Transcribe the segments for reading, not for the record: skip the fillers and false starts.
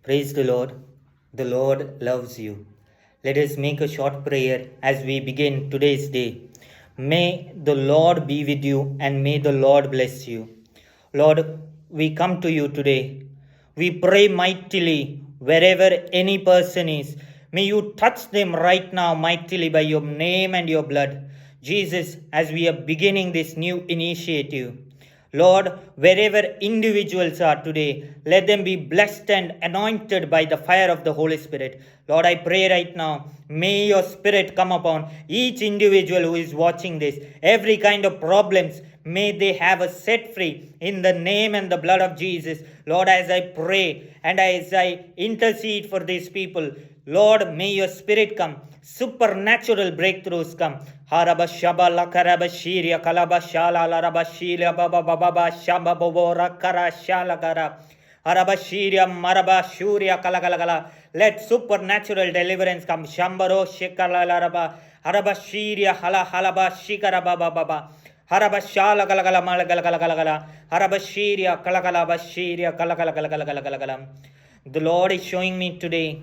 Praise the Lord. The Lord loves you. Let us make a short prayer as we begin today's day. May the Lord be with you and may the Lord bless you. Lord, we come to you today. We pray mightily wherever any person is. May you touch them right now mightily by your name and your blood. Jesus, as we are beginning this new initiative, Lord, wherever individuals are today, let them be blessed and anointed by the fire of the Holy Spirit. Lord, I pray right now, may your Spirit come upon each individual who is watching this. Every kind of problems, may they have a set free in the name and the blood of Jesus. Lord, as I pray and as I intercede for these people, Lord, may your Spirit come. Supernatural breakthroughs come. Haraba shaba la karaba shiria kalaba shala la raba shiria baba baba shamba bobora kara shala gara. Haraba shiria maraba shuria kala. Let supernatural deliverance come. Shambaro shikala la raba. Haraba shiria hala halaba shikara baba baba. Haraba shala kala malagala. Haraba shiria kala bashiria kala. The Lord is showing me today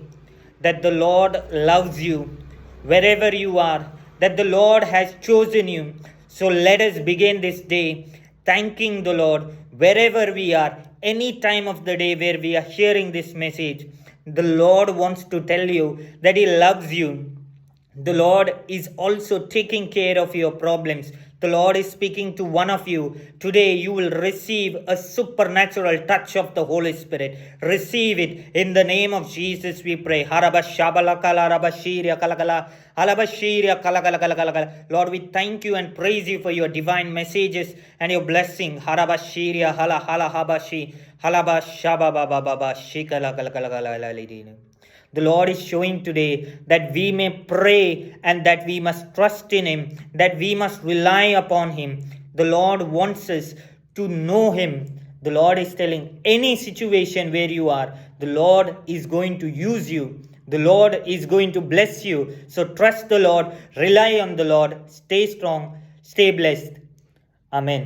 that the Lord loves you wherever you are, that the Lord has chosen you. So let us begin this day thanking the Lord wherever we are, any time of the day where we are hearing this message. The Lord wants to tell you that He loves you. The Lord is also taking care of your problems. The Lord is speaking to one of you. Today you will receive a supernatural touch of the Holy Spirit. Receive it in the name of Jesus, we pray. Lord, we thank you and praise you for your divine messages and your blessing. The Lord is showing today that we may pray and that we must trust in Him, that we must rely upon Him. The Lord wants us to know Him. The Lord is telling any situation where you are, the Lord is going to use you. The Lord is going to bless you. So trust the Lord, rely on the Lord, stay strong, stay blessed. Amen.